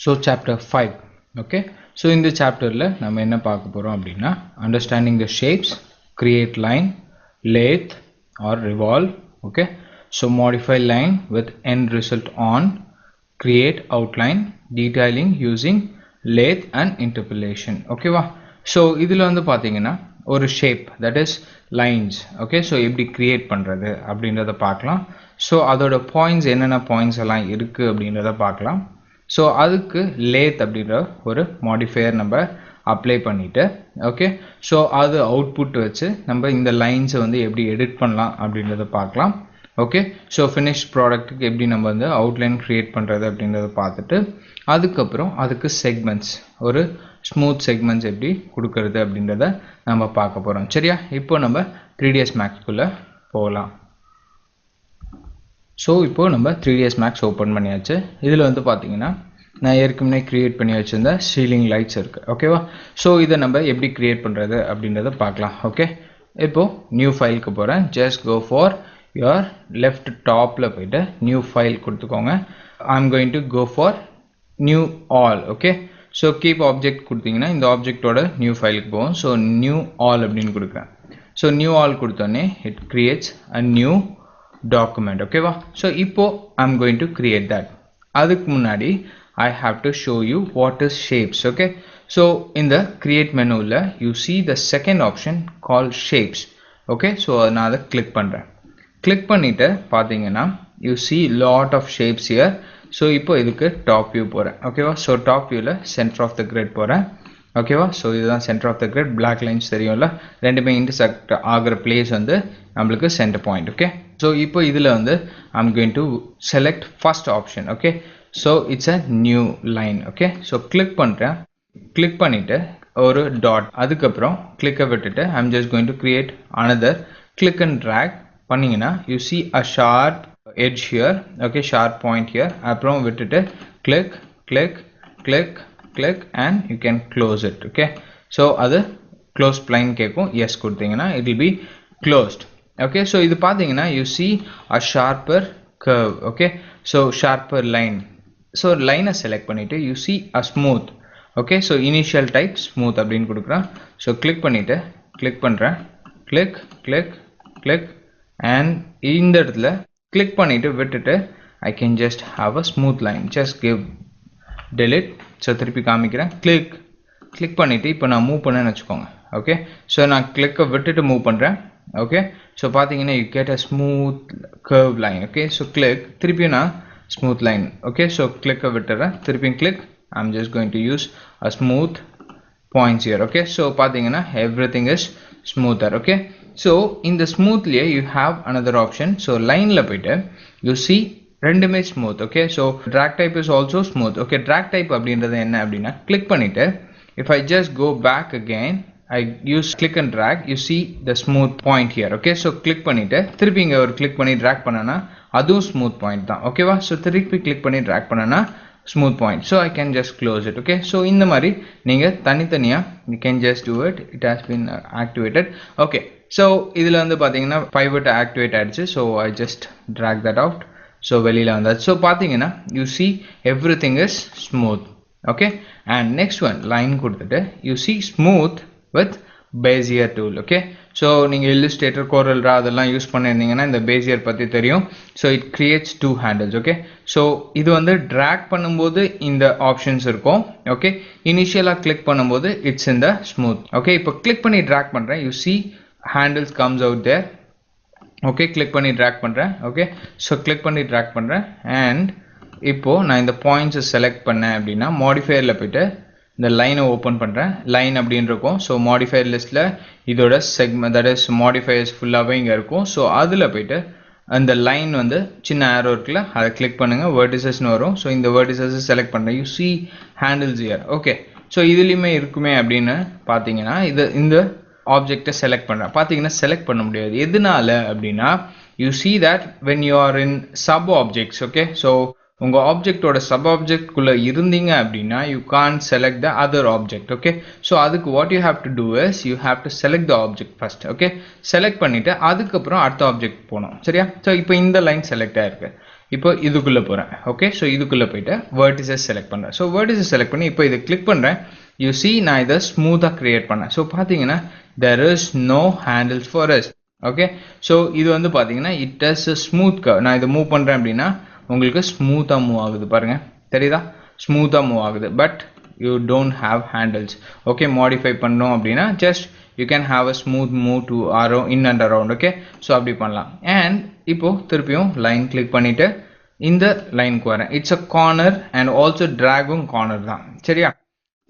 So chapter 5. Okay, so in the chapter la நம்ம என்ன பார்க்க போறோம் அப்படின்னா understanding the shapes, create line, lathe or revolve. Okay, so modify line with end result on, create outline, detailing using lathe and interpolation. Okay வா, so இதுல வந்து பாத்தீங்கன்னா ஒரு shape, that is lines. Okay, so எப்படி create பண்றது அப்படின்றத பார்க்கலாம். so அதோட points என்னென்ன points எல்லாம் இருக்கு அப்படின்றத பார்க்கலாம். so அதுக்கு lathe அப்படின்ற ஒரு modifier நம்ம அப்ளை பண்ணிட்டு, ஓகே, so அது அவுட்புட் வச்சு நம்ம இந்த லைன்ஸை வந்து எப்படி எடிட் பண்ணலாம் அப்படின்றத பார்க்கலாம். ஓகே, ஸோ ஃபினிஷ் ப்ராடக்ட்டுக்கு எப்படி நம்ம வந்து அவுட்லைன் க்ரியேட் பண்ணுறது அப்படின்றத பார்த்துட்டு, அதுக்கப்புறம் அதுக்கு செக்மெண்ட்ஸ், ஒரு ஸ்மூத் செக்மெண்ட்ஸ் எப்படி கொடுக்கறது அப்படின்றத நம்ம பார்க்க போகிறோம். சரியா, இப்போ நம்ம 3ds Maxக்குள்ளே போகலாம். ஸோ இப்போது நம்ம 3ds Max ஓப்பன் பண்ணியாச்சு. இதில் வந்து பார்த்தீங்கன்னா நான் ஏற்கனவே க்ரியேட் பண்ணி வச்சுருந்த சீலிங் லைட்ஸ் இருக்குது. ஓகேவா, ஸோ இதை நம்ம எப்படி க்ரியேட் பண்ணுறது அப்படின்றத பார்க்கலாம். ஓகே, இப்போது நியூ ஃபைலுக்கு போகிறேன். Just go for your left டாப்பில் போய்ட்டு நியூ ஃபைல் கொடுத்துக்கோங்க. I am going to go for new all. Okay, so keep object கொடுத்தீங்கன்னா இந்த ஆப்ஜெக்டோட நியூ ஃபைலுக்கு போகும். ஸோ நியூ ஆல் அப்படின்னு கொடுக்குறேன். ஸோ நியூ ஆல் கொடுத்தோன்னே it creates a new document. okay va, so ipo I'm going to create that. adukku munadi I have to show you what is shapes. okay, so in the create menu la you see the second option called shapes. okay, so na adha click pandren. click பண்ணிட்டு பாத்தீங்கன்னா you see lot of shapes here. so ipo idukku top view போறேன். okay va, so top view la center of the grid போறேன். ஓகேவா, so இதுதான் centre of the grid. Black lines தெரியும்ல, ரெண்டுமே intersect ஆகிற place வந்து நம்மளுக்கு சென்டர் பாயிண்ட். ஓகே, ஸோ இப்போ இதில் வந்து I'm going to select first option. Okay, so it's a new line. Okay, so click பண்ணுறேன். கிளிக் பண்ணிவிட்டு ஒரு டாட், அதுக்கப்புறம் கிளிக்கை விட்டுட்டு I'm just going to create another. Click and drag பண்ணிங்கன்னா you see a sharp edge here. Okay, sharp point here. அப்புறம் விட்டுட்டு click click click click and you can close it. okay, so அது close plane கேக்கும். yes கொடுத்தீங்கன்னா it will be closed. okay, so இது பாத்தீங்கன்னா you see a sharper curve. okay, so sharper line. so line select பண்ணிட்டு you see a smooth. okay, so initial type smooth அப்படின்னு கொடுக்குறேன். so click பண்ணிட்டு click பண்றேன். click click click and இந்த இடத்துல click பண்ணிட்டு விட்டுட்டு I can just have a smooth line. just give delete. So திருப்பி காமிக்கிறேன். கிளிக் பண்ணிவிட்டு இப்போ நான் மூவ் பண்ணேன்னு வச்சுக்கோங்க. ஓகே, ஸோ நான் கிளிக்கை விட்டுட்டு மூவ் பண்ணுறேன். ஓகே, ஸோ பார்த்தீங்கன்னா you get a smooth curve line. Okay, so click, திருப்பியும் நான் ஸ்மூத் லைன். ஓகே, ஸோ கிளிக்கை விட்டுறேன். திருப்பியும் click. I am just going to use a smooth points here. Okay, so பார்த்தீங்கன்னா everything is smoother. Okay, so இந்த ஸ்மூத்லேயே you have another option. So லைனில் போயிட்டு யூ சி ரெண்டுமே smooth. Okay, so drag type is also smooth. Okay, drag type அப்படின்றது என்ன அப்படின்னா click பண்ணிட்டு if I just go back again I use click and drag you see the smooth point here. Okay, so click பண்ணிட்டு திருப்பி இங்கே ஒரு click பண்ணி drag பண்ணனா அதுவும் ஸ்மூத் பாயிண்ட் தான். ஓகேவா, ஸோ திருப்பி கிளிக் பண்ணி ட்ராக் பண்ணனா smooth point. So I can just close it. Okay, so இந்த மாதிரி நீங்கள் தனித்தனியாக you can just do it. It has been activated. Okay, so இதில் வந்து பார்த்தீங்கன்னா பைவட் ஆக்டிவேட் ஆகிடுச்சு. So I just drag that out. So வெளியில் வந்தாச்சு. ஸோ பார்த்தீங்கன்னா you see everything is smooth. Okay, and next one line கொடுத்துட்டு you see smooth with bezier tool. Okay, so நீங்கள் Illustrator, CorelDRAW அதெல்லாம் use பண்ணியிருந்தீங்கன்னா இந்த பேசியர் பற்றி தெரியும். So it creates 2 handles. Okay, so இது வந்து ட்ராக் பண்ணும்போது இந்த ஆப்ஷன்ஸ் இருக்கும். ஓகே, இனிஷியலாக கிளிக் பண்ணும்போது இட்ஸ் இந்த ஸ்மூத். ஓகே, இப்போ கிளிக் பண்ணி ட்ராக் பண்ணுறேன். You see handles comes out there. Okay, click பண்ணி ட்ராக் பண்ணுறேன். ஓகே, ஸோ கிளிக் பண்ணி ட்ராக் பண்ணுறேன். அண்ட் இப்போது நான் இந்த பாயிண்ட்ஸை செலக்ட் பண்ணேன் அப்படின்னா மாடிஃபையரில் போய்ட்டு இந்த லைனை ஓப்பன் பண்ணுறேன். லைன் அப்படின்னு இருக்கும். ஸோ மாடிஃபையர் லிஸ்ட்டில் இதோட செக்மெண்ட், தட் இஸ் மாடிஃபையர்ஸ் ஃபுல்லாகவே இங்கே இருக்கும். ஸோ அதில் போய்ட்டு அந்த லைன் வந்து சின்ன ஆரோ இருக்குல்ல, அதை கிளிக் பண்ணுங்கள். வெர்டிசஸ்னு வரும். ஸோ இந்த வெர்டிசஸை செலக்ட் பண்ணுறேன். You see handles here. Okay, so இதுலேயுமே இருக்குமே அப்படின்னு பார்த்தீங்கன்னா இந்த ஆப்ஜெக்டை செலக்ட் பண்ணுறேன். பார்த்தீங்கன்னா செலக்ட் பண்ண முடியாது. எதனால அப்படின்னா you see that when you are in sub objects. Okay, so உங்கள் ஆப்ஜெக்டோட சப் ஆப்ஜெக்ட்குள்ளே இருந்தீங்க அப்படின்னா you can't select the other object. Okay, so அதுக்கு what you have to do is you have to select the object first. Okay, select பண்ணிவிட்டு அதுக்கப்புறம் அடுத்த object போகணும். சரியா, ஸோ இப்போ இந்த லைன் செலக்ட் ஆகிருக்கு. இப்போ இதுக்குள்ளே போகிறேன். ஓகே, ஸோ இதுக்குள்ளே போயிட்டு வேர்டிசஸ் செலக்ட் பண்ணுறேன். ஸோ வேர்டிசஸ் செலக்ட் பண்ணி இப்போ இதை கிளிக் பண்ணுறேன். யூ சி நான் இதை ஸ்மூத்தாக க்ரியேட் பண்ணேன். ஸோ பார்த்தீங்கன்னா there is no handles for us. Okay, so இது வந்து பார்த்தீங்கன்னா இட் இஸ் ஸ்மூத் கர்வ். நான் இதை மூவ் பண்ணுறேன் அப்படின்னா உங்களுக்கு ஸ்மூத்தாக மூவ் ஆகுது பாருங்கள், தெரியுதா? ஸ்மூத்தாக மூவ் ஆகுது. But you don't have handles. Okay, modify பண்ணோம் அப்படின்னா just you can have a smooth move to in and around. Okay, so அப்படி பண்ணலாம். அண்ட் இப்போது திருப்பியும் லைன் கிளிக் பண்ணிவிட்டு இந்த லைனுக்கு வரேன். It's a corner and also ட்ராகும் கார்னர் தான், சரியா?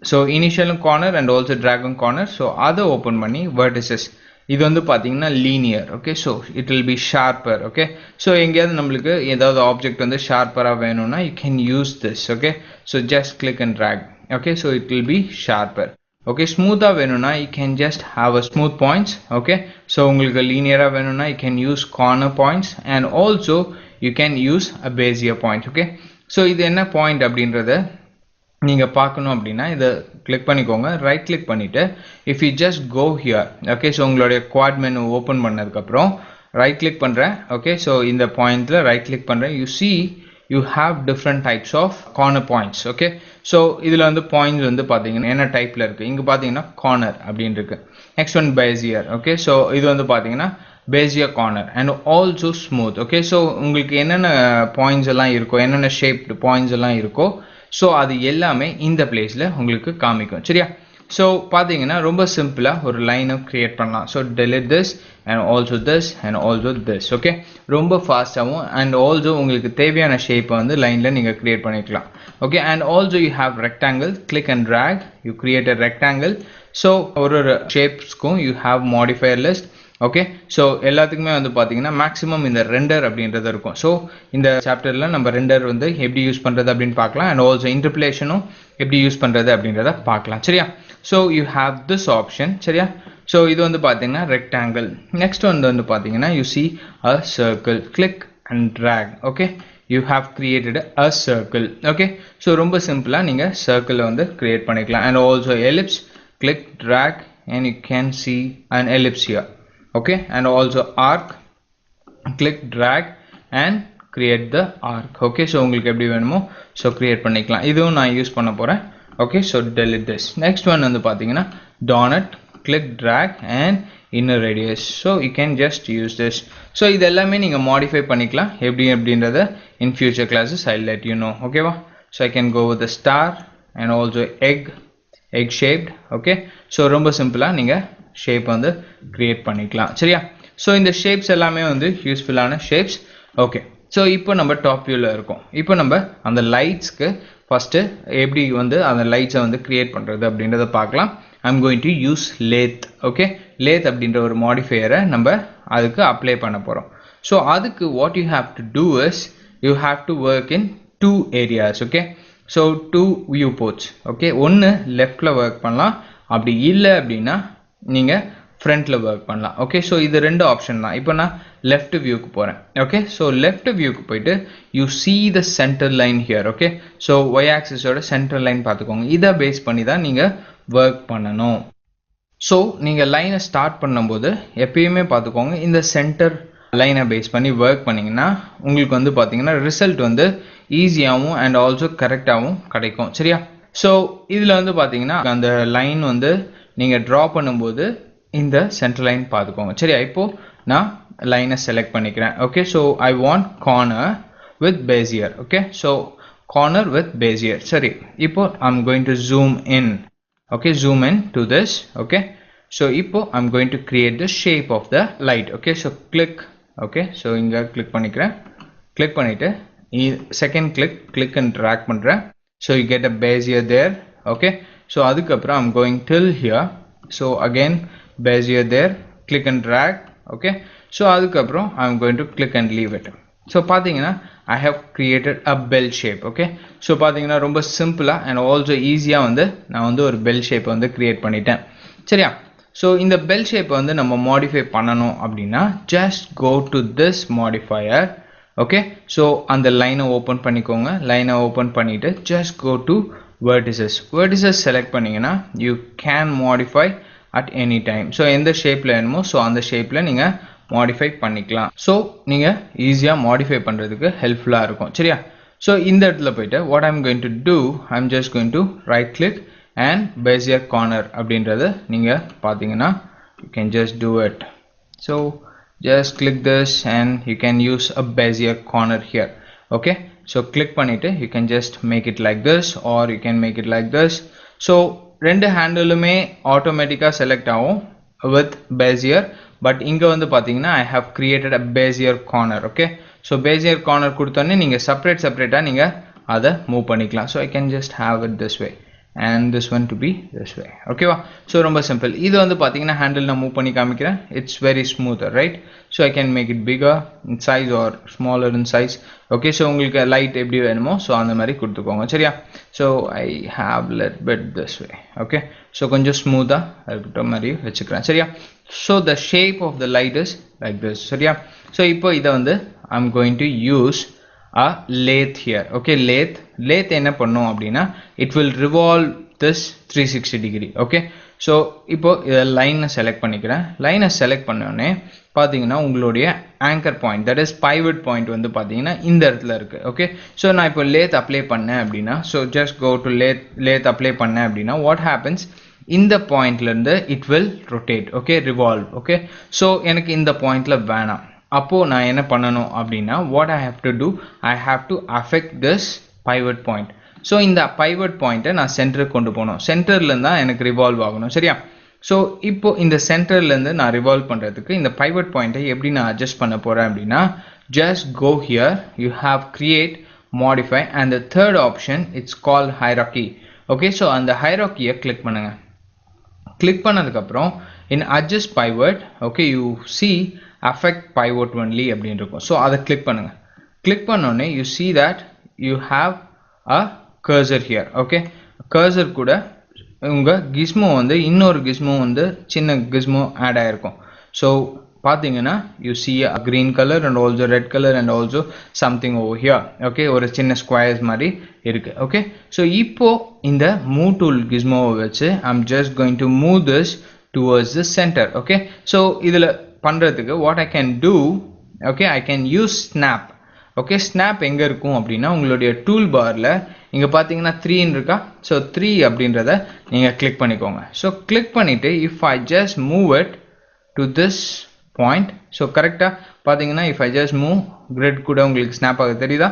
ஸோ இனிஷியலும் கார்னர் அண்ட் ஆல்சோ ட்ராகும் கார்னர். ஸோ அதை ஓப்பன் பண்ணி வேர்டிசஸ் இது வந்து பார்த்தீங்கன்னா linear. Okay, so it will be sharper. Okay, so எங்கேயாவது நம்மளுக்கு ஏதாவது ஆப்ஜெக்ட் வந்து ஷார்ப்பராக வேணும்னா you can use this. Okay, so just click and drag. Okay, so it will be sharper. Okay, ஸ்மூத்தாக வேணும்னா you can just have a smooth points. Okay, so உங்களுக்கு லீனியராக வேணும்னா you can use corner points and also you can use a bezier point. Okay, so இது என்ன point அப்படின்றத நீங்கள் பார்க்கணும் அப்படின்னா இதை கிளிக் பண்ணிக்கோங்க. ரைட் கிளிக் பண்ணிவிட்டு if you just go here. Okay, so உங்களுடைய குவாட் மெனு ஓப்பன் பண்ணதுக்கப்புறம் ரைட் கிளிக் பண்ணுறேன். ஓகே, ஸோ இந்த பாயிண்டில் ரைட் கிளிக் பண்ணுறேன். You see you have different types of corner points. Okay, so இதில் வந்து பாயிண்ட்ஸ் வந்து பார்த்தீங்கன்னா என்ன டைப்பில் இருக்குது. இங்கே பார்த்தீங்கன்னா கார்னர் அப்படின்னு இருக்குது. Next one bezier. Okay, so இது வந்து பார்த்தீங்கன்னா bezier corner and also smooth. Okay, so உங்களுக்கு என்னென்ன பாயிண்ட்ஸ் எல்லாம் இருக்கோ, என்னென்ன ஷேப்டு பாயிண்ட்ஸ் எல்லாம் இருக்கோ, ஸோ அது எல்லாமே இந்த பிளேஸில் உங்களுக்கு காமிக்கும், சரியா? ஸோ பார்த்தீங்கன்னா ரொம்ப சிம்பிளாக ஒரு லைனை க்ரியேட் பண்ணலாம். So delete this and also this and also this. Okay, ரொம்ப ஃபாஸ்ட்டாகவும் அண்ட் ஆல்சோ உங்களுக்கு தேவையான ஷேப்பை வந்து லைனில் நீங்கள் க்ரியேட் பண்ணிக்கலாம். Okay, and also you have rectangle. Click and drag, you create a rectangle. So ஒரு ஷேப்ஸ்க்கும் you have modifier list. Okay, so எல்லாத்துக்குமே வந்து பார்த்தீங்கன்னா மேக்ஸிமம் இந்த ரெண்டர் அப்படின்றது இருக்கும். ஸோ இந்த சாப்டரில் நம்ம ரெண்டர் வந்து எப்படி யூஸ் பண்ணுறது அப்படின்னு பார்க்கலாம். அண்ட் ஆல்சோ இன்டர்பிளேஷனும் எப்படி யூஸ் பண்ணுறது அப்படின்றத பார்க்கலாம், சரியா? So you have this option, சரியா? ஸோ இது வந்து பார்த்தீங்கன்னா ரெக்டாங்கிள். நெக்ஸ்ட் வந்து பார்த்தீங்கன்னா you see a circle. Click and drag. Okay, you have created a circle. Okay, so ரொம்ப சிம்பிளாக நீங்கள் சர்க்கிளை வந்து கிரியேட் பண்ணிக்கலாம். And also ellipse. Click drag and you can see an ellipse here. Okay, and also arc. Click drag and create the arc. Okay, so உங்களுக்கு எப்படி வேணுமோ so create பண்ணிக்கலாம். இதுவும் நான் யூஸ் பண்ண போறேன். Okay, so delete this. Next one வந்து பாத்தீங்கன்னா donut. Click drag and inner radius. So you can just use this. So இது எல்லாமே நீங்க modify பண்ணிக்கலாம். எப்படி அப்படின்றத in future classes I'll let you know. Okay வா? So I can go with the star and also egg shaped. Okay, so ரொம்ப சிம்பிளா நீங்க ஷேப் வந்து கிரியேட் பண்ணிக்கலாம், சரியா? ஸோ இந்த ஷேப்ஸ் எல்லாமே வந்து யூஸ்ஃபுல்லான ஷேப்ஸ். ஓகே, ஸோ இப்போ நம்ம டாப் வியூவில் இருக்கோம். இப்போ நம்ம அந்த லைட்ஸ்க்கு ஃபஸ்ட்டு எப்படி வந்து அந்த லைட்ஸை வந்து கிரியேட் பண்ணுறது அப்படின்றத பார்க்கலாம். I'm going to use lathe. Okay, lathe அப்படின்ற ஒரு மாடிஃபையரை நம்ம அதுக்கு அப்ளை பண்ண போகிறோம். ஸோ அதுக்கு what you have to do is you have to work in 2 areas. Okay, so 2 viewports. Okay, ஒன்று லெஃப்டில் ஒர்க் பண்ணலாம், அப்படி இல்லை அப்படின்னா நீங்கள் ஃப்ரண்ட்டில் ஒர்க் பண்ணலாம். ஓகே, ஸோ இது 2 ஆப்ஷன் தான். இப்போ நான் லெஃப்ட் வியூக்கு போகிறேன். ஓகே, ஸோ லெஃப்ட் வியூக்கு போயிட்டு you see the center line here. Okay, so Y ஆக்சிஸோட சென்டர் லைன் பார்த்துக்கோங்க. இதை பேஸ் பண்ணி தான் நீங்கள் ஒர்க் பண்ணணும். ஸோ நீங்கள் லைனை ஸ்டார்ட் பண்ணும்போது எப்பயுமே பார்த்துக்கோங்க, இந்த சென்டர் லைனை பேஸ் பண்ணி ஒர்க் பண்ணிங்கன்னா உங்களுக்கு வந்து பார்த்தீங்கன்னா ரிசல்ட் வந்து ஈஸியாகவும் அண்ட் ஆல்சோ கரெக்டாகவும் கிடைக்கும், சரியா? ஸோ இதில் வந்து பார்த்தீங்கன்னா அந்த லைன் வந்து நீங்கள் ட்ரா பண்ணும்போது இந்த சென்டர் லைன் பார்த்துக்கோங்க, சரியா? இப்போது நான் லைனை செலக்ட் பண்ணிக்கிறேன். Okay, so I want corner with bezier. Okay, so corner with bezier. சரி, இப்போ I'm going to zoom in. Okay, zoom in to this. Okay, so இப்போ I'm going to create the shape of the light. Okay, so click. Okay, so இங்கே click பண்ணிக்கிறேன். Click பண்ணிவிட்டு second click and drag பண்ணுறேன். So you get a bezier there. Okay, so அதுக்கப்புறம் I'm going till here. So again பேசியர் there. Click and drag. Okay, so அதுக்கப்புறம் I'm going to click and leave it. So பார்த்தீங்கன்னா I have created a bell shape. Okay, so பார்த்தீங்கன்னா ரொம்ப சிம்பிளாக and also ஈஸியாக வந்து நான் வந்து ஒரு பெல் ஷேப்பை வந்து கிரியேட் பண்ணிட்டேன், சரியா? ஸோ இந்த பெல் ஷேப்பை வந்து நம்ம மாடிஃபை பண்ணணும் அப்படின்னா just go to this modifier. Okay, so அந்த லைனை ஓப்பன் பண்ணிக்கோங்க. லைனை ஓப்பன் பண்ணிவிட்டு just go to vertices select பண்ணிங்கன்னா you can modify at any time. So எந்த ஷேப்பில் வேணுமோ ஸோ அந்த ஷேப்பில் நீங்கள் மாடிஃபை பண்ணிக்கலாம். ஸோ நீங்கள் ஈஸியாக மாடிஃபை பண்ணுறதுக்கு ஹெல்ப்ஃபுல்லாக இருக்கும். சரியா? ஸோ இந்த இடத்துல போயிட்டு what I'm going to do, I'm just going to right click and bezier corner அப்படின்றத நீங்கள் பார்த்தீங்கன்னா you can just do it. So just click this and you can use a bezier corner here. Okay, so click பண்ணிட்டு you can just make it like this or you can make it like this. So ரெண்டு ஹேண்டிலுமே ஆட்டோமேட்டிக்காக select ஆகும் with bezier, but இங்க வந்து பாத்தீங்கன்னா I have created a bezier corner. Okay, so bezier corner கொடுத்தோன்னே நீங்க செப்பரேட்டா நீங்க அதை மூவ் பண்ணிக்கலாம். So I can just have it this way and this one to be this way. Okay வா? So ரொம்ப சிம்பிள். இது வந்து பாத்தீங்கன்னா ஹேண்டில் நான் மூவ் பண்ணி காமிக்கிறேன். It's very smoother, right? So I can make it bigger in size or smaller in size. Okay, so உங்களுக்கு light எப்படி வேணுமோ so அந்த மாதிரி கொடுத்துக்கோங்க. சரியா? So I have little bit this way. Okay, so கொஞ்சம் ஸ்மூத்தா இருக்கிற மாதிரி வச்சுக்கிறேன். சரியா? So the shape of the light is like this. சரியா? So இப்போ இதை வந்து I'm going to use a lathe here. Okay, lathe என்ன பண்ணும் அப்படின்னா it will revolve this 360 degree. Okay, so இப்போ இதை லைனை செலக்ட் பண்ணிக்கிறேன். லைனை செலக்ட் பண்ணோடனே பார்த்தீங்கன்னா உங்களுடைய anchor point, that is pivot point வந்து பார்த்தீங்கன்னா இந்த இடத்துல இருக்கு. ஓகே, ஸோ நான் இப்போ லேத் அப்ளை பண்ணேன் அப்படின்னா so just go to lathe apply பண்ணேன் அப்படின்னா வாட் ஹேப்பன்ஸ், இந்த பாயிண்ட்லேருந்து it will rotate. Okay, revolve. Okay, so எனக்கு இந்த பாயிண்ட்ல வேணாம். அப்போது நான் என்ன பண்ணணும் அப்படின்னா what I have to do, I have to affect this pivot point. So இந்த பைவட் பாயிண்ட்டை நான் சென்டருக்கு கொண்டு போகணும். சென்டர்லேருந்து தான் எனக்கு ரிவால்வ் ஆகணும். சரியா? ஸோ இப்போ இந்த சென்டர்லேருந்து நான் ரிவால்வ் பண்ணுறதுக்கு இந்த பைவட் பாயிண்ட்டை எப்படி நான் அட்ஜஸ்ட் பண்ண போகிறேன் அப்படின்னா just go here, you have create, modify and the third option it's call hierarchy. Okay, so அந்த ஹைராக்கியை கிளிக் பண்ணுங்க. கிளிக் பண்ணதுக்கப்புறம் in adjust pivot, okay, you see affect pivot only அப்படின்னு இருக்கும். ஸோ அதை கிளிக் பண்ணுங்க. கிளிக் பண்ணோடனே you see that you have a cursor here. Okay, cursor கூட உங்கள் கிஸ்மோ வந்து இன்னொரு கிஸ்மோ வந்து சின்ன கிஸ்மோ ஆட் ஆகிருக்கும். ஸோ பார்த்தீங்கன்னா you see a green color and also red color and also something over here. Okay, ஒரு சின்ன ஸ்கொயர்ஸ் மாதிரி இருக்கு. ஓகே, ஸோ இப்போ இந்த மூவ் டூல் கிஸ்மோவை வச்சு I'm just going to move this towards the center. Okay, so இதில் பண்ணுறதுக்கு what I can do, okay, I can use snap. Okay, snap எங்கே இருக்கும் அப்படின்னா உங்களுடைய டூல் பாரில் இங்கே பார்த்தீங்கன்னா 3 இருக்கா, ஸோ 3 அப்படின்றத நீங்கள் கிளிக் பண்ணிக்கோங்க. ஸோ கிளிக் பண்ணிவிட்டு if I just move it to this point, so கரெக்டாக பார்த்தீங்கன்னா if I just move grid கூட உங்களுக்கு ஸ்னாப் ஆக தெரியுதா?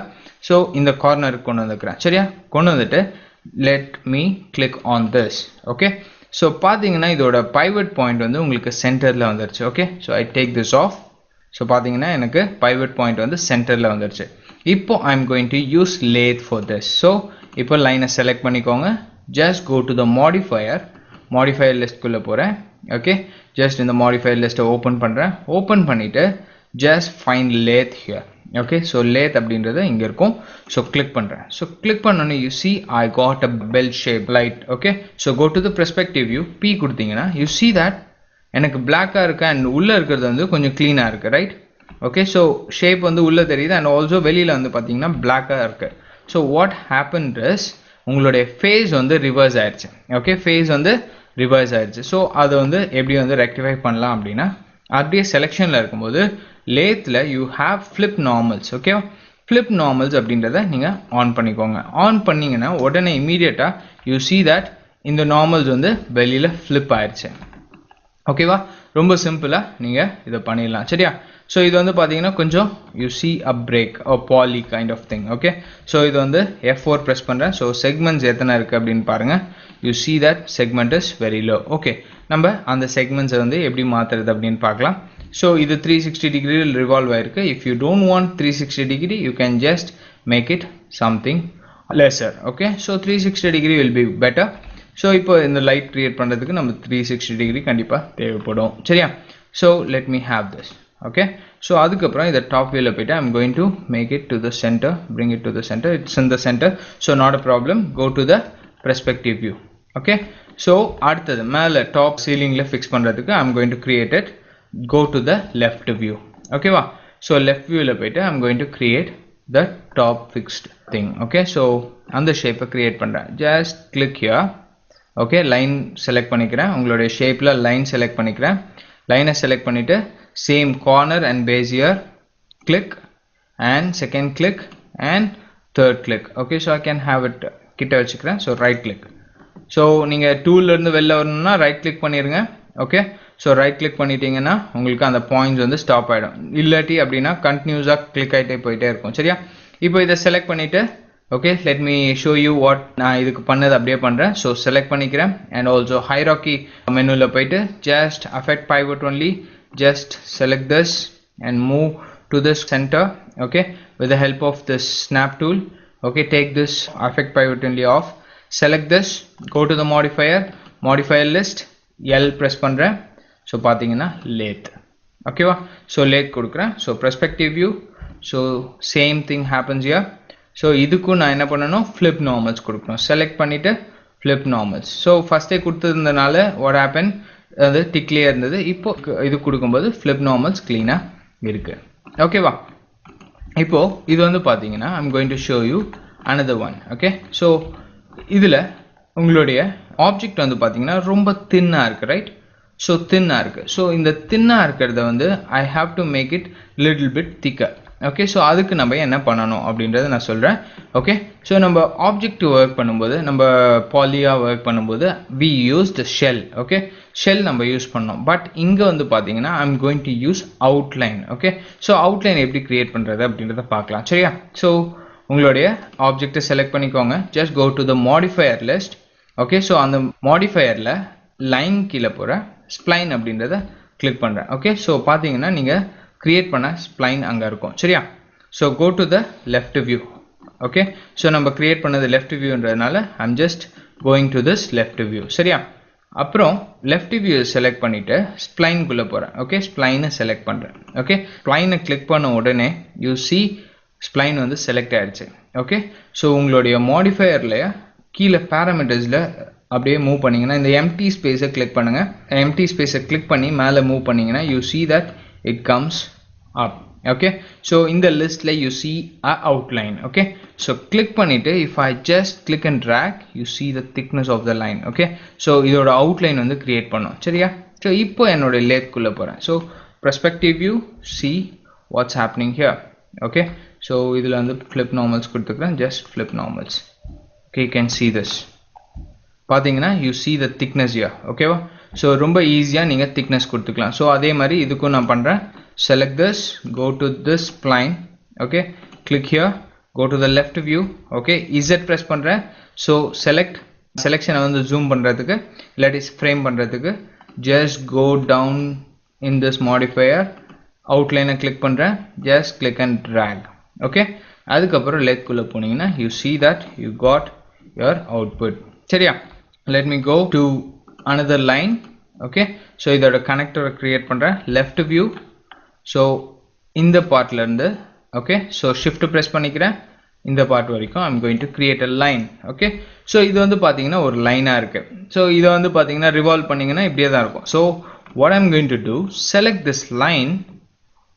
ஸோ இந்த கார்னருக்கு கொண்டு வந்துக்கிறேன். சரியா? கொண்டு வந்துட்டு let me click on this. Okay, so பார்த்தீங்கன்னா இதோட பைவட் பாயிண்ட் வந்து உங்களுக்கு சென்டரில் வந்துருச்சு. Okay, so I take this off. So பார்த்தீங்கன்னா எனக்கு பைவட் பாயிண்ட் வந்து சென்டரில் வந்துருச்சு. இப்போ I am going to use lathe for this. So இப்போ லைனை செலக்ட் பண்ணிக்கோங்க. Just go to the modifier லிஸ்ட்குள்ளே போகிறேன். ஓகே, ஜஸ்ட் இந்த மாடிஃபயர் லிஸ்ட்டை ஓப்பன் பண்ணுறேன். ஓப்பன் பண்ணிவிட்டு just find lathe here. Okay, so lathe அப்படின்றது இங்கே இருக்கும். ஸோ கிளிக் பண்ணுறேன். ஸோ கிளிக் பண்ணோன்னே you see I got a bell shape light. Okay, so go to the perspective view, P கொடுத்தீங்கன்னா you see that எனக்கு பிளாக்காக இருக்குது அண்ட் உள்ளே இருக்கிறது வந்து கொஞ்சம் க்ளீனாக இருக்குது. ரைட்? ஓகே, ஸோ ஷேப் வந்து உள்ளே தெரியுது அண்ட் ஆல்சோ வெளியில் வந்து பார்த்தீங்கன்னா பிளாக்காக இருக்குது. ஸோ வாட் ஹேப்பன்ட் இஸ் உங்களுடைய ஃபேஸ் வந்து ரிவர்ஸ் ஆயிடுச்சு. ஓகே, ஃபேஸ் வந்து ரிவர்ஸ் ஆயிடுச்சு. ஸோ அதை வந்து எப்படி வந்து ரெக்டிஃபை பண்ணலாம் அப்படின்னா அப்படியே செலெக்ஷனில் இருக்கும்போது லேத்தில் you have flip normals. Okay, flip normals அப்படின்றத நீங்கள் ஆன் பண்ணிக்கோங்க. ஆன் பண்ணிங்கன்னா உடனே இமீடியட்டாக யூ see that இந்த நார்மல்ஸ் வந்து வெளியில் ஃப்ளிப் ஆயிடுச்சு. ஓகேவா? ரொம்ப சிம்பிளாக நீங்கள் இதை பண்ணிடலாம். சரியா? ஸோ இது வந்து பார்த்தீங்கன்னா கொஞ்சம் you see a break or poly kind of thing. Okay, so இது வந்து F4 ப்ரெஸ் பண்ணுறேன். ஸோ செக்மெண்ட்ஸ் எத்தனை இருக்குது அப்படின்னு பாருங்கள். You see that segment is very low. Okay, நம்ம அந்த செக்மெண்ட்ஸை வந்து எப்படி மாற்றுறது அப்படின்னு பார்க்கலாம். ஸோ இது 360 டிகிரியில் ரிவால்வ் ஆயிருக்கு. If you don't want 360 degree you can just make it something lesser. Okay, so 360 degree will be better. So இப்போ இந்த லைட் கிரியேட் பண்ணுறதுக்கு நம்ம 360 டிகிரி கண்டிப்பாக தேவைப்படும். சரியா? So let me have this. Okay, so அதுக்கப்புறம் இதை டாப் வியூவில் போய்ட்டு I'm going to make it to the centre, bring it to the centre. It's in the centre. So not a problem. Go to the perspective view. Okay, so அடுத்தது மேலே top சீலிங்கில் fix பண்ணுறதுக்கு I'm going to create it. Go to the left view. ஓகேவா? So left வியூவில் போய்ட்டு I'm going to create the top fixed thing. Okay, so அந்த ஷேப்பை create பண்ணுறேன். Just click here. Okay, line select பண்ணிக்கிறேன். உங்களுடைய ஷேப்பில் லைன் செலக்ட் பண்ணிக்கிறேன். லைனை செலக்ட் பண்ணிவிட்டு same corner and bezier click and second click and third click. Okay, so I can have it கிட்ட வச்சுக்கிறேன். So right click. So நீங்க டூல்ல இருந்து வெளில வரணும்னா ரைட் கிளிக் பண்ணிருங்க. ஓகே, ஸோ ரைட் கிளிக் பண்ணிட்டீங்கன்னா உங்களுக்கு அந்த பாயிண்ட்ஸ் வந்து ஸ்டாப் ஆகிடும். இல்லாட்டி அப்படின்னா கண்டினியூஸாக கிளிக் ஆகிட்டே போயிட்டே இருக்கும். சரியா, இப்போ இதை செலக்ட் பண்ணிவிட்டு okay, let me show you what நான் இதுக்கு பண்ணது அப்படியே பண்ணுறேன். ஸோ செலக்ட் பண்ணிக்கிறேன் அண்ட் ஆல்சோ ஹைராக்கி மெனுவில் போயிட்டு just affect pivot only, just select this and move to this center. Okay, with the help of this snap tool. Okay, take this affect pivot only off, select this, go to the modifier list, L press பண்றேன். so பாத்தீங்கன்னா lathe. okay வா, so lathe கொடுக்கிறேன். so perspective view, so same thing happens here. so இதுக்கும் நான் என்ன பண்ணணும், flip normals கொடுக்கணும். select பண்ணிட்டு flip normals. so first கொடுத்ததுனால what happened, அது டிக்லியா இருந்தது. இப்போ இது கொடுக்கும்போது flip normals clean-ஆ இருக்கு. ஓகேவா, இப்போ இது வந்து பாத்தீங்கன்னா I'm going to show you another one. okay, so இதுல உங்களுடைய ஆப்ஜெக்ட் வந்து பாத்தீங்கன்னா ரொம்ப தின்னா இருக்கு, ரைட்? ஸோ தின்னா இருக்கு. ஸோ இந்த தின்னா இருக்கிறத வந்து I have to make it little bit thicker. Okay, so அதுக்கு நம்ம என்ன பண்ணணும் அப்படின்றத நான் சொல்கிறேன். ஓகே, ஸோ நம்ம ஆப்ஜெக்ட் ஒர்க் பண்ணும்போது, நம்ம பாலியாக ஒர்க் பண்ணும்போது we use the shell. Okay, shell நம்ம யூஸ் பண்ணோம். பட் இங்கே வந்து பார்த்தீங்கன்னா I'm going to use outline. Okay, so outline எப்படி கிரியேட் பண்ணுறது அப்படின்றத பார்க்கலாம். சரியா, ஸோ உங்களுடைய ஆப்ஜெக்டை செலக்ட் பண்ணிக்கோங்க. Just go to the modifier list. Okay, so அந்த மாடிஃபயரில் லைன் கீழே போகிற ஸ்ப்ளைன் அப்படின்றத கிளிக் பண்ணுறேன். ஓகே, ஸோ பார்த்தீங்கன்னா நீங்கள் கிரியேட் பண்ண ஸ்ப்ளைன் அங்கே இருக்கும். சரியா, so go to the left view. Okay, so நம்ம கிரியேட் பண்ணது லெஃப்ட் வியூன்றதுனால I'm just going to this left view. சரியா, அப்புறம் லெஃப்ட் வியூ செலக்ட் பண்ணிவிட்டு ஸ்ப்ளைனுக்குள்ளே போகிறேன். ஓகே, ஸ்ப்ளைனை செலக்ட் பண்ணுறேன். ஓகே, ஸ்ப்ளைனை கிளிக் பண்ண உடனே யூ சி ஸ்ப்ளைன் வந்து செலக்ட் ஆகிடுச்சு. ஓகே, ஸோ உங்களுடைய மாடிஃபயரில் கீழே பேராமீட்டர்ஸில் அப்படியே மூவ் பண்ணிங்கன்னா இந்த எம்டி ஸ்பேஸை கிளிக் பண்ணுங்கள். எம்டி ஸ்பேஸை கிளிக் பண்ணி மேலே மூவ் பண்ணிங்கன்னா you see that it comes up. okay, so in the list like you see a outline. okay, so click பண்ணிட்டு if I just click and drag you see the thickness of the line. okay, so இதோட outline வந்து create பண்ணோம். சரியா, so இப்போ என்னோட lathe குள்ள போறேன். so perspective view, see what's happening here. okay, so இதுல வந்து flip normals கொடுத்துக்கிறேன். just flip normals. okay, you can see this. பாத்தீங்கன்னா you see the thickness here. ஓகேவா, ஸோ ரொம்ப ஈஸியாக நீங்கள் திக்னஸ் கொடுத்துக்கலாம். ஸோ அதே மாதிரி இதுக்கும் நான் பண்ணுறேன். Select this, go to this spline. Okay, click here, go to the left view. Okay, Z press பண்ணுறேன். ஸோ செலெக்ஷனை வந்து ஜூம் பண்ணுறதுக்கு இல்லாட்டி ஃப்ரேம் பண்ணுறதுக்கு just go down in this modifier, அவுட்லைனை கிளிக் பண்ணுறேன். Just click and drag. Okay, அதுக்கப்புறம் லெத்குள்ளே போனீங்கன்னா you see that you got your output. சரியா, let me go to another line. okay, so இதோட கனெக்டரை கிரியேட் பண்ணுறேன். லெஃப்ட் வியூ, ஸோ இந்த பார்ட்ல இருந்து ஓகே, ஸோ ஷிஃப்ட் ப்ரெஸ் பண்ணிக்கிறேன். இந்த பார்ட் வரைக்கும் I'm going to create a line. Okay, so இது வந்து பார்த்தீங்கன்னா ஒரு லைனாக இருக்கு. ஸோ இதை வந்து பார்த்தீங்கன்னா ரிவால்வ் பண்ணிங்கன்னா இப்படியே தான் இருக்கும். So what I'm going to do, select this line,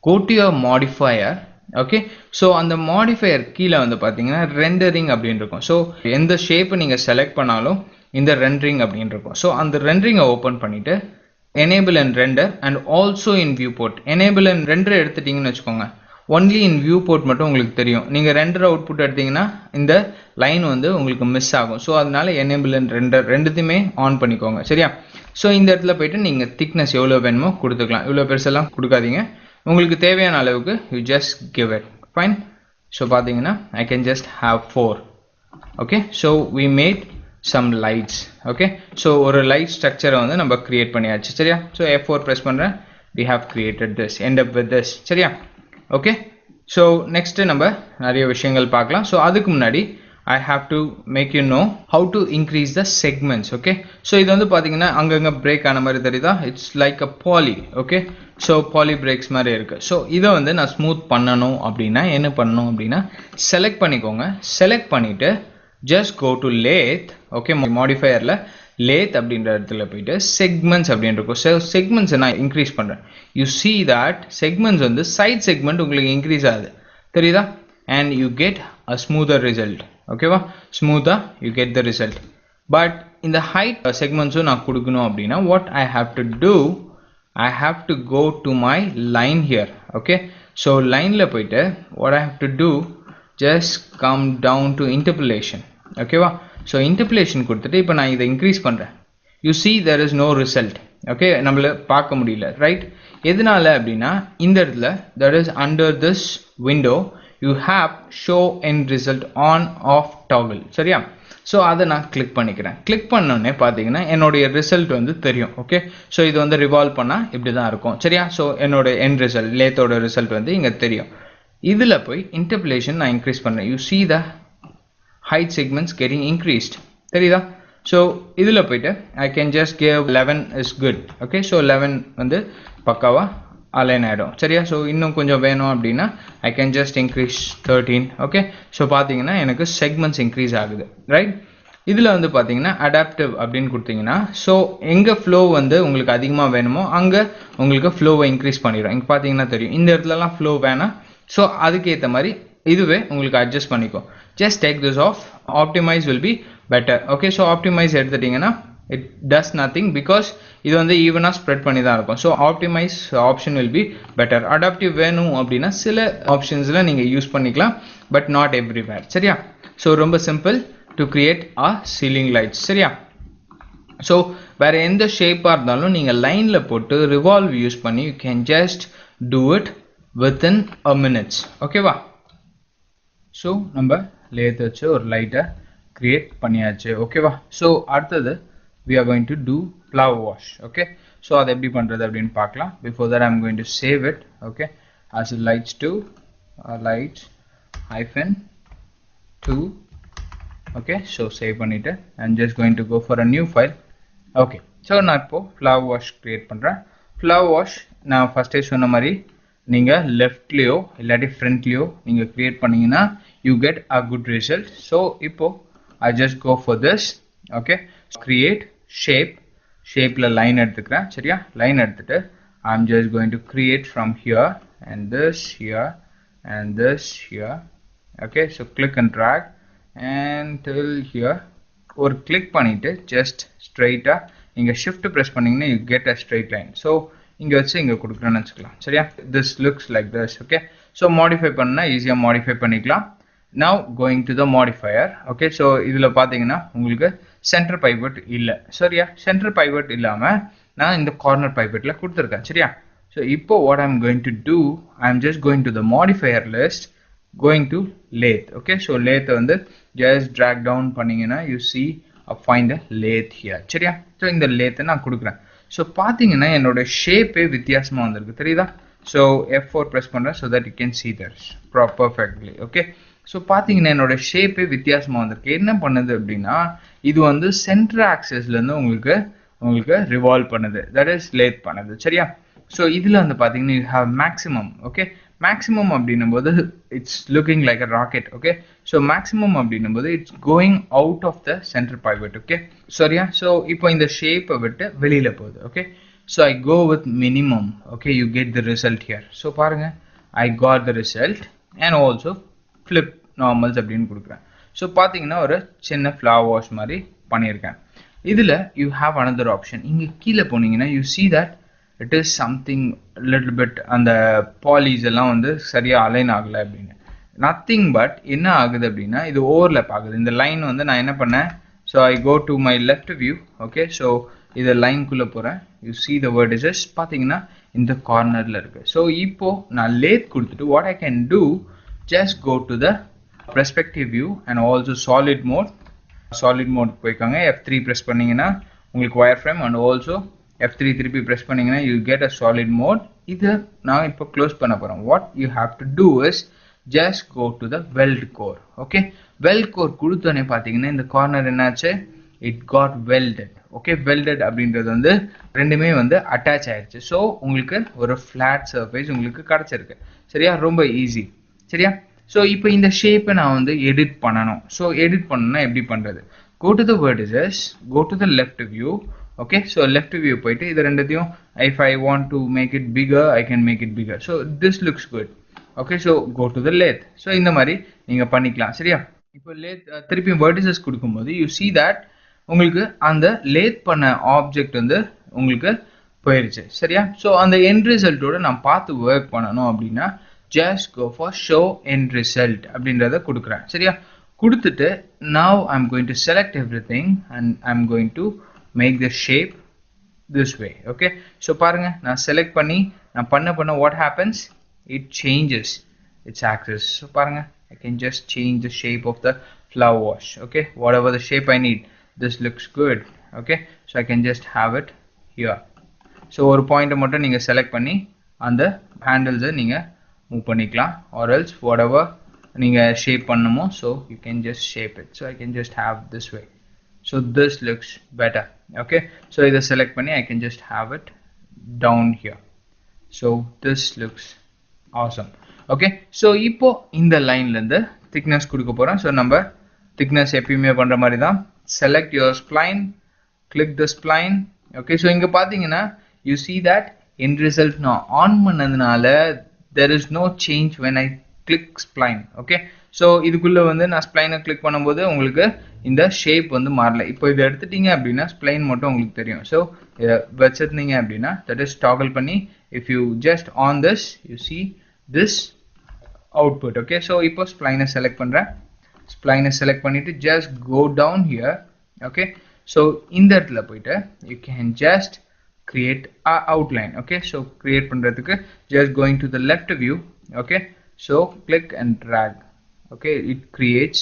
go to your modifier. Okay, so அந்த மாடிஃபயர் கீழே வந்து பார்த்தீங்கன்னா ரெண்டரிங் அப்படின்னு இருக்கும். ஸோ எந்த ஷேப்பை நீங்கள் செலக்ட் பண்ணாலும் இந்த ரெண்டரிங் அப்படின்னு இருக்கும். ஸோ அந்த ரெண்டரிங்கை ஓப்பன் பண்ணிட்டு enable and render and also in viewport. Enable and render எடுத்துட்டீங்கன்னு வச்சுக்கோங்க, ஒன்லி இன் வியூ போர்ட் மட்டும் உங்களுக்கு தெரியும். நீங்கள் ரெண்டர் அவுட்புட் எடுத்தீங்கன்னா இந்த லைன் வந்து உங்களுக்கு மிஸ் ஆகும். ஸோ அதனால எனேபிள் அண்ட் ரெண்டர் ரெண்டுத்தையுமே ஆன் பண்ணிக்கோங்க. சரியா, ஸோ இந்த இடத்துல போயிட்டு நீங்கள் திக்னஸ் எவ்வளோ வேணுமோ கொடுத்துக்கலாம். இவ்வளோ பெருசெல்லாம் கொடுக்காதீங்க, உங்களுக்கு தேவையான அளவுக்கு you just give it. Fine, so பார்த்தீங்கன்னா I can just have 4. Okay, so we made some lights. okay, so ஒரு light structure வந்து நம்ம create பண்ணியாச்சு. சரியா, so F4 press பண்றேன். we have created this, end up with this. சரியா, okay, so next நம்ம நிறைய விஷயங்கள் பார்க்கலாம். so அதுக்கு முன்னாடி I have to make you know how to increase the segments. okay, so இது வந்து பாத்தீங்கன்னா அங்கங்க break ஆன மாதிரி தெரியுதா, it's like a poly. okay, so poly breaks மாதிரி இருக்கு. so இதை வந்து நான் smooth பண்ணணும் அப்படின்னா என்ன பண்ணணும் அப்படின்னா select பண்ணிக்கோங்க. select பண்ணிட்டு just go to lathe. okay, மாடிஃபயரில் lathe அப்படின்ற இடத்துல போயிட்டு segments அப்படின்னு இருக்கும். ஸோ segments நான் இன்க்ரீஸ் பண்ணுறேன். you see that segments வந்து side segment உங்களுக்கு இன்க்ரீஸ் ஆகுது, தெரியுதா? and you get a smoother result. ஓகேவா, ஸ்மூத்தாக you get the result. but இந்த height segments நான் கொடுக்கணும் அப்படின்னா what I have to do, I have to go to my line here. Okay, so line la poite what I have to do, just come down to interpolation. Okay va, so interpolation கொடுத்துட்டு இப்போ நான் இதை increase பண்றேன். You see there is no result. Okay, நம்மள பார்க்க முடியல, right? எதனால அப்படின்னா இந்த இடத்துல that is under this window you have show end result on off toggle. சரியா? ஸோ அதை நான் கிளிக் பண்ணிக்கிறேன். கிளிக் பண்ணோடனே பார்த்தீங்கன்னா என்னுடைய ரிசல்ட் வந்து தெரியும். ஓகே, ஸோ இது வந்து ரிவால்வ் பண்ணால் இப்படி தான் இருக்கும். சரியா? ஸோ என்னோட எண்ட் ரிசல்ட், லேத்தோட ரிசல்ட் வந்து இங்கே தெரியும். இதில் போய் இன்டர்போலேஷன் நான் இன்க்ரீஸ் பண்ணுறேன். You see the height segments getting increased. தெரியுதா? ஸோ இதில் போயிட்டு I can just give 11 is good. Okay, so 11 வந்து பக்காவாக அலைன் ஆகிடும். சரியா? ஸோ இன்னும் கொஞ்சம் வேணும் அப்படின்னா I can just increase 13. Okay, so பார்த்தீங்கன்னா எனக்கு செக்மெண்ட்ஸ் இன்க்ரீஸ் ஆகுது, ரைட்? இதில் வந்து பார்த்தீங்கன்னா அடாப்டிவ் அப்படின்னு கொடுத்தீங்கன்னா ஸோ எங்கே ஃப்ளோ வந்து உங்களுக்கு அதிகமாக வேணுமோ அங்கே உங்களுக்கு ஃப்ளோவை இன்க்ரீஸ் பண்ணிடும். இங்கே பார்த்தீங்கன்னா தெரியும் இந்த இடத்துலலாம் ஃப்ளோ வேணாம். ஸோ அதுக்கேற்ற மாதிரி இதுவே உங்களுக்கு அட்ஜஸ்ட் பண்ணிக்கும். Just take this off. Optimize will be better. Okay, so optimize எடுத்துட்டிங்கன்னா it does nothing because இது வந்து ஈவனாக ஸ்ப்ரெட் பண்ணி தான் இருக்கும். So optimise option will be better. Adaptive வேணும் அப்படின்னா சில ஆப்ஷன்ஸில் நீங்கள் யூஸ் பண்ணிக்கலாம், பட் நாட் எவ்ரிவேர். சரியா? ஸோ ரொம்ப simple to create a ceiling lights. சரியா? ஸோ வேறு எந்த ஷேப்பாக இருந்தாலும் நீங்கள் லைனில் போட்டு ரிவால்வ் யூஸ் பண்ணி you can just do it within a minutes. ஓகேவா? ஸோ நம்ம லேத் வச்சு ஒரு லைட்டை கிரியேட் பண்ணியாச்சு. ஓகேவா? ஸோ அடுத்தது we are going to do flower wash. Okay, so அதை எப்படி பண்றது அப்படின்னு பார்க்கலாம். Before that I'm going to save it. Okay, as lights 2 lights -2. Okay, so save பண்ணிட்டு I'm just going to go for a new file. Okay, so நான் இப்போ flower wash create பண்றேன். flower wash நான் ஃபர்ஸ்டே சொன்ன மாதிரி நீங்க லெஃப்ட்லயோ இல்லாட்டி ஃப்ரண்ட்லயோ நீங்க கிரியேட் பண்ணீங்கன்னா you get a good result. so இப்போ I just go for this. Okay, create shapeல line எடுத்துக்கிறேன். சரியா? line எடுத்துட்டு I'm just going to create from here and this here and this here. Okay, so click and drag until here. ஒரு click பண்ணிட்டு just straight இங்க shift press பண்ணீங்கன்னா you get a straight line. so இங்க வச்சு இங்க கொடுக்குறேன்னு வச்சுக்கலாம். சரியா? this looks like this. Okay, so modify பண்ணா ஈஸியா modify பண்ணிக்கலாம். now going to the modifier. okay, so இதுல பாத்தீங்கன்னா உங்களுக்கு சென்டர் பைவட் இல்ல. சரியா? சென்டர் பைவட் இல்லாம நான் இந்த கார்னர் பைவட்ல கொடுத்திருக்கேன். சரியா? so இப்போ what I'm going to do, I'm just going to the modifier list, going to lathe. okay, so lathe வந்து just drag down பண்ணீங்கன்னா you see find a lathe here. சரியா? so இந்த lathe நான் கொடுக்கிறேன். so பாத்தீங்கன்னா என்னோட ஷேப்பே வித்தியாசமா வந்திருக்கு. தெரியுதா? so F4 press பண்றேன் so that you can see this perfectly. okay, so பார்த்தீங்கன்னா என்னோட ஷேப்பே வித்தியாசமாக வந்திருக்கு. என்ன பண்ணுது அப்படின்னா இது வந்து சென்டர் ஆக்சஸ்லேருந்து உங்களுக்கு ரிவால்வ் பண்ணுது, தட் இஸ் லேத் பண்ணுது. சரியா? ஸோ இதில் வந்து பார்த்தீங்கன்னா you have maximum. Okay, maximum அப்படின்னும் போது it's looking like a rocket. Okay, so maximum அப்படின்னும் போது it's going out of the center pivot. Okay, சரியா? ஸோ இப்போ இந்த ஷேப்பை விட்டு வெளியில் போகுது. Okay, so I go with minimum. Okay, you get the result here. So பாருங்க, I got the result and also flip normals அப்படின்னு கொடுக்குறேன். ஸோ பார்த்தீங்கன்னா ஒரு சின்ன ஃப்ளவர் வாஷ் மாதிரி பண்ணியிருக்கேன். இதில் யூ ஹாவ் அனதர் ஆப்ஷன். இங்கே கீழே போனீங்கன்னா you see that it is something little bit அந்த பாலிஸ் எல்லாம் வந்து சரியாக அலைன் ஆகலை அப்படின்னு. நத்திங் பட் என்ன ஆகுது அப்படின்னா இது ஓவர்லேப் ஆகுது. இந்த லைன் வந்து நான் என்ன பண்ணேன், so I go to my left view. Okay, so இதை லைனுக்குள்ளே போகிறேன். யூ see the vertices பார்த்தீங்கன்னா இந்த கார்னரில் இருக்குது. ஸோ இப்போது நான் லேத் கொடுத்துட்டு what I can do, just go to the perspective view and also solid mode போய்க்காங்க. F3 press பண்ணீங்கன்னா உங்களுக்கு wireframe and also F3 திருப்பி press பண்ணீங்கன்னா you get a solid mode. இது நான் இப்போ க்ளோஸ் பண்ண போகிறேன். what you have to do is just go to the weld core. okay, weld core கொடுத்தோன்னே பார்த்தீங்கன்னா இந்த கார்னர் என்னாச்சு, it got welded. okay, welded அப்படின்றது வந்து ரெண்டுமே வந்து அட்டாச் ஆயிடுச்சு. ஸோ உங்களுக்கு ஒரு ஃப்ளாட் சர்ஃபேஸ் உங்களுக்கு கிடச்சிருக்கு. சரியா? ரொம்ப ஈஸி. சரியா? ஸோ இப்போ இந்த ஷேப்பை நான் வந்து எடிட் பண்ணணும். ஸோ எடிட் பண்ணணும்னா எப்படி பண்ணுறது, go to the vertices, go to the left view. okay, so left view போயிட்டு இது ரெண்டுத்தையும் if I want to make it bigger I can make it bigger. so this looks good. okay, so go to the lathe. So இந்த மாதிரி நீங்கள் பண்ணிக்கலாம். சரியா? இப்போ lathe திருப்பி vertices கொடுக்கும்போது you see that உங்களுக்கு அந்த லேத் பண்ண ஆப்ஜெக்ட் வந்து உங்களுக்கு போயிருச்சு சரியா. ஸோ அந்த எண்ட் ரிசல்ட்டோட நான் பார்த்து ஒர்க் பண்ணணும் அப்படின்னா just go for show end result அப்படின்றத கொடுக்குறேன் சரியா. கொடுத்துட்டு now I'm going to select everything and I'm going to make the shape this way. okay, so பாருங்க நான் select பண்ணி நான் பண்ண what happens, it changes its axis. so பாருங்க I can just change the shape of the flower wash. okay, whatever the shape I need, this looks good. okay, so I can just have it here. so ஒரு point மட்டும் நீங்க select பண்ணி அந்த handles நீங்க move பண்ணிக்கலாம், or else whatever நீங்க shape பண்ணணுமோ so you can just shape it. so I can just have this way. so this looks better. okay, so இதை select பண்ணி I can just have it down here. so this looks awesome. okay, so இப்போ இந்த லைன்ல இருந்து thickness கொடுக்க போறோம். so நம்ம thickness எப்பயுமே பண்ற மாதிரி தான், select your spline, click the spline. okay, so இங்க பாத்தீங்கன்னா you see that end result நான் on பண்ணதுனால there is no change when I click spline. okay, so இதுக்குள்ள வந்து நான் spline click பண்ணும்போது உங்களுக்கு இந்த shape வந்து மாறல. இப்போ இதை எடுத்துட்டீங்க அப்படின்னா spline மட்டும் உங்களுக்கு தெரியும். so இதை வச்சிருந்தீங்க அப்படின்னா that is toggle பண்ணி if you just on this you see this output. okay, so இப்போ spline select பண்றேன், spline select பண்ணிட்டு just go down here. okay, so இந்த இடத்துல போயிட்டு you can just create a outline. okay, so create பண்றதுக்கு just going to the left view. okay, so click and drag. okay, it creates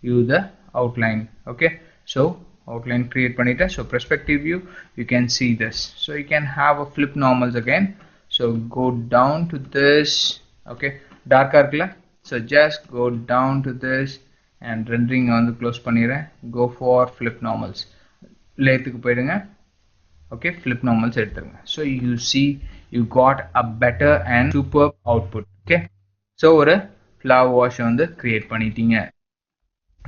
you the outline. okay, so outline create பண்ணிட்ட. so perspective view you can see this. so you can have a flip normals again. so go down to this. okay, dark இருக்குல, so just go down to this and rendering வந்து close பண்ணிடுறேன். go for flip normals, லேத்துக்கு போயிடுங்க. okay, flip normals எடுத்துருங்க. so you see you got a better and superb output. okay, so ஒரு flower wash வந்து create பண்ணிட்டீங்க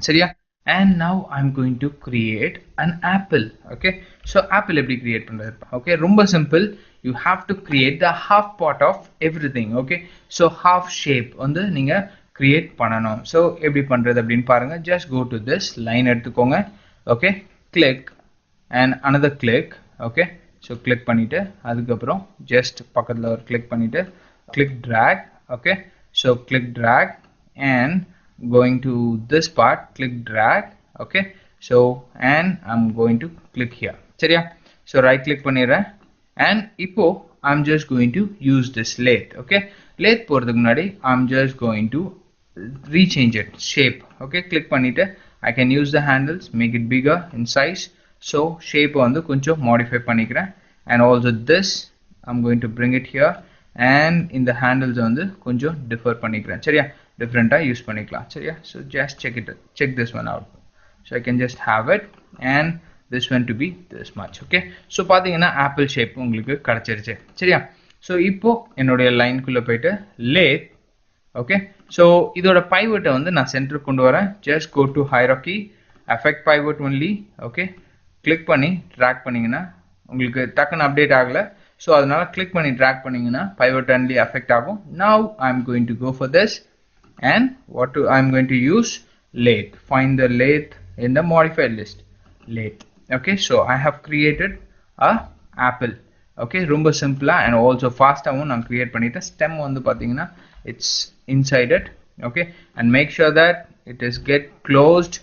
சரியா. and now I'm going to create an apple. okay, so apple எப்படி create பண்றது? okay, ரொம்ப simple. you have to create the half part of everything. okay, so half shape வந்து நீங்க create பண்ணணும். so எப்படி பண்றது அப்படின்னு பாருங்க. just go to this line எடுத்துக்கோங்க. okay, click and another click. okay, so click பண்ணிட்டு அதுக்கப்புறம் just பக்கத்துல ஒரு click பண்ணிட்டு click drag. okay, so click drag and going to this part click drag. okay, so and I'm going to click here சரியா. so right click பண்ணிடுறேன் and இப்போ I'm just going to use this lathe. okay, lathe போறதுக்கு முன்னாடி I'm just going to rechange it shape. okay, click பண்ணிட்டு I can use the handles, make it bigger in size. so shape வந்து கொஞ்சம் modify பண்ணிக்கிறேன் and also this I'm going to bring it here and in the handles வந்து கொஞ்சம் differ பண்ணிக்கிறேன் சரியா, different use பண்ணிக்கலாம் சரியா. so just check this one out. so I can just have it and this one to be this much. okay, so பாத்தீங்கன்னா apple shape உங்களுக்கு கிடைச்சிருச்சு சரியா. so இப்போ என்னுடைய லைன்குள்ள போயிட்டு lathe. okay, so இதோட pivot வந்து நான் சென்டர் கொண்டு வரேன். just go to hierarchy, affect pivot only. okay, click பண்ணி drag பண்ணீங்கன்னா உங்களுக்கு டக்குன்னு அப்டேட் ஆகல, so அதனால click பண்ணி drag பண்ணீங்கன்னா pivot only affect ஆகும். now I'm going to go for this and I'm going to use lathe. find the lathe in the modified list, lathe. okay, so I have created a apple. okay, ரொம்ப சிம்பிளா and also ஃபாஸ்டாவும் நான் create பண்ணிட்டேன். stem வந்து பாத்தீங்கன்னா it's inside it. okay, and make sure that it is get closed,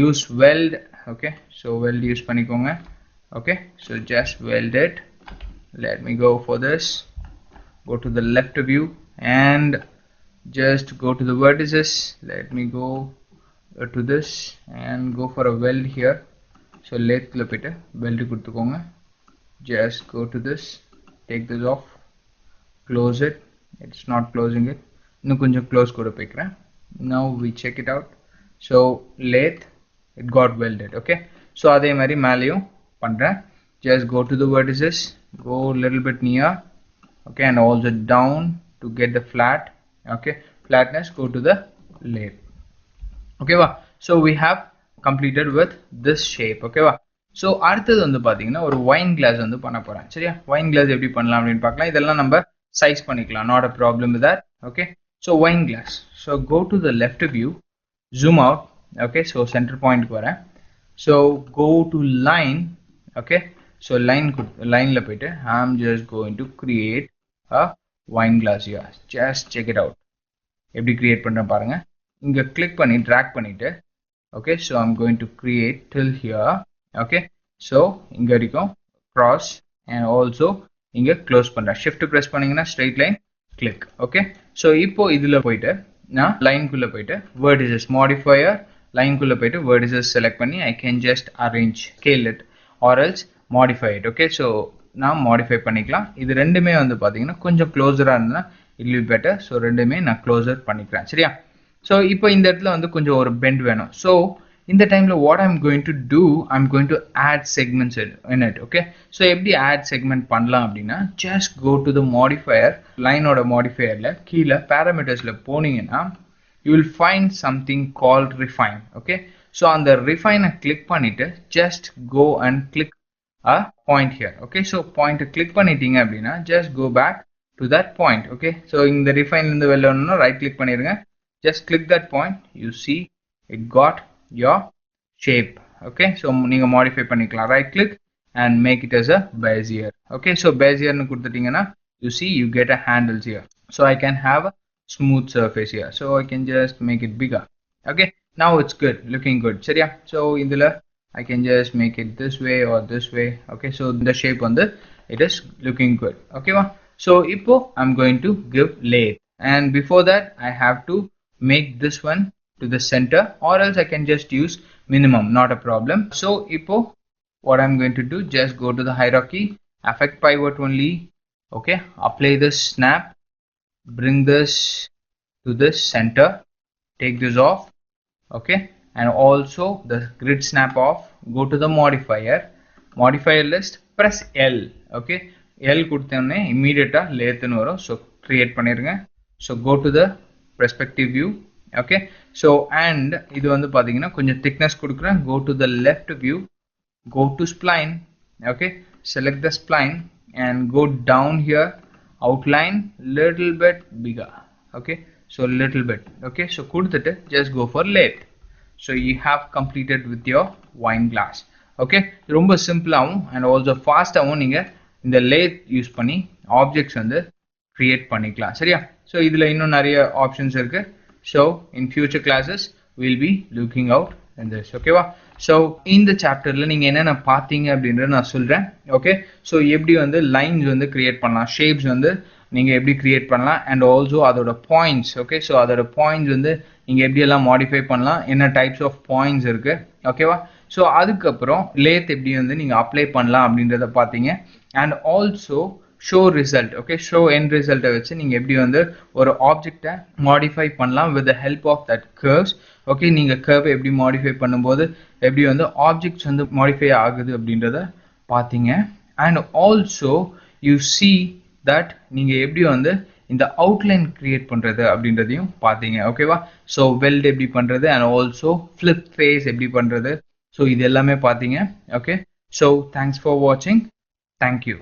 use weld. okay, so weld use பண்ணிக்கோங்க. okay, so just weld it. let me go for this, go to the left view and just go to the vertices. let me go to this and go for a weld here. so lathe la போய்ட்டு weld கொடுத்துக்கோங்க. just go to this, take this off, close it. it's not closing it, இன்னும் கொஞ்சம் close கூட போய்க்கிறேன். now we check it out. so lathe it got welded. okay, so அதே மாதிரி மேலேயும் பண்றேன். just go to the vertices, go a little bit near. okay, and also down to get the flat. okay, flatness, go to the lathe. okay va, so we have completed with this shape. okay va, so அடுத்தது வந்து பாத்தீங்கன்னா ஒரு wine glass வந்து பண்ண போறேன் சரியா. wine glass எப்படி பண்ணலாம் அப்படின்னு பார்க்கலாம். இதெல்லாம் நம்ம size பண்ணிக்கலாம், not a problem with that. okay, so wine glass, so go to the left view, zoom out. okay, so center point க்கு வரேன். so go to line. okay, so லைனில் போயிட்டு I'm just going to create a wine glass here. Just check it out. எப்படி create பண்ணுறேன் பாருங்க. இங்கே click பண்ணி track பண்ணிட்டு okay, so I'm going to create till here. Okay, so இங்கே வரைக்கும் cross and also இங்கே க்ளோஸ் பண்ணுறேன். ஷிஃப்ட் ப்ரெஸ் பண்ணிங்கன்னா straight line click. Okay, so இப்போ இதில் போயிட்டு நான் லைனுக்குள்ளே போயிட்டு vertices modifier லைனுக்குள்ளே போயிட்டு vertices செலக்ட் பண்ணி I can just arrange scale it or else modify it. Okay, so நான் மாடிஃபை பண்ணிக்கலாம். இது ரெண்டுமே வந்து பார்த்தீங்கன்னா கொஞ்சம் க்ளோஸராக இருந்ததுன்னா it will be better. So ரெண்டுமே நான் க்ளோஸர் பண்ணிக்கிறேன். சரியா? ஸோ இப்போ இந்த இடத்துல வந்து கொஞ்சம் ஒரு பெண்ட் வேணும். ஸோ இந்த டைமில் what I'm going to do, I'm going to add segments in it. Okay, so எப்படி ஆட் செக்மெண்ட் பண்ணலாம் அப்படின்னா just go to the modifier, லைனோட மாடிஃபயரில் கீழே பேராமீட்டர்ஸில் போனீங்கன்னா you will find something called refine. Okay, so அந்த ரிஃபைனை கிளிக் பண்ணிவிட்டு just go and click a point here. Okay, so point click பண்ணிட்டீங்க அப்படின்னா just go back to that point. Okay, so இந்த refine இருந்து வெளில வரணும்னா right click பண்ணிருங்க, just click that point, you see it got your shape. Okay, so நீங்க modify பண்ணிக்கலாம். right click and make it as a bezier. Okay, so bezier னு கொடுத்துட்டீங்கன்னா you see you get a handles here. So I can have a smooth surface here, so I can just make it bigger. Okay, now it's good, looking good. சரியா? So இதுல I can just make it this way or this way. Okay, so the shape on the it is looking good. Okay, so ipo I'm going to give lathe, and before that I have to make this one to the center, or else I can just use minimum, not a problem. So ipo what I'm going to do, just go to the hierarchy, affect pivot only. Okay, apply this snap, bring this to this center, take this off. Okay, and also the grid snap off, go to the modifier list, press L. Okay, L கொடுத்தோம்னே immediately lathe னு வரும். so create பண்ணிருங்க. so go to the perspective view. okay, so and இது வந்து பாத்தீங்கன்னா கொஞ்சம் thickness கொடுக்குறேன். go to the left view, go to spline. okay, select the spline and go down here, outline little bit bigger. okay, so little bit. okay, so கொடுத்துட்டு just go for lathe. so you have completed with your wine glass. okay, ரொம்ப சிம்பிளாகவும் and also ஃபாஸ்ட்டாகவும் நீங்கள் இந்த lathe use பண்ணி objects வந்து create பண்ணிக்கலாம். சரியா? So இதில் இன்னும் நிறைய ஆப்ஷன்ஸ் இருக்குது. So in future classes we'll be looking out in this. ஓகேவா? ஸோ இந்த சாப்டரில் நீங்கள் என்னென்ன பார்த்தீங்க அப்படின்றத நான் சொல்கிறேன். ஓகே, ஸோ எப்படி வந்து லைன்ஸ் வந்து கிரியேட் பண்ணலாம், ஷேப்ஸ் வந்து நீங்கள் எப்படி கிரியேட் பண்ணலாம், அண்ட் ஆல்சோ அதோட பாயிண்ட்ஸ். ஓகே, ஸோ அதோட பாயிண்ட்ஸ் வந்து நீங்கள் எப்படியெல்லாம் மாடிஃபை பண்ணலாம், என்ன டைப்ஸ் ஆஃப் பாயிண்ட்ஸ் இருக்குது. ஓகேவா? ஸோ அதுக்கப்புறம் லேத் எப்படி வந்து நீங்கள் அப்ளை பண்ணலாம் அப்படின்றத பார்த்தீங்க. And also show result. Okay, show end ரிசல்ட்டை வச்சு நீங்கள் எப்படி வந்து ஒரு ஆப்ஜெக்டை மாடிஃபை பண்ணலாம் with the help of that curves. Okay, நீங்கள் கர்வ் எப்படி மாடிஃபை பண்ணும்போது எப்படி வந்து ஆப்ஜெக்ட்ஸ் வந்து மாடிஃபை ஆகுது அப்படின்றத பார்த்தீங்க. And also you see that நீங்கள் எப்படி வந்து இந்த அவுட்லைன் கிரியேட் பண்ணுறது அப்படின்றதையும் பார்த்தீங்க. ஓகேவா? ஸோ வெல்ட் எப்படி பண்ணுறது அண்ட் ஆல்சோ ஃப்ளிப் ஃபேஸ் எப்படி பண்ணுறது, ஸோ இது எல்லாமே பார்த்தீங்க. ஓகே, ஸோ தேங்க்ஸ் ஃபார் வாட்சிங். தேங்க்யூ.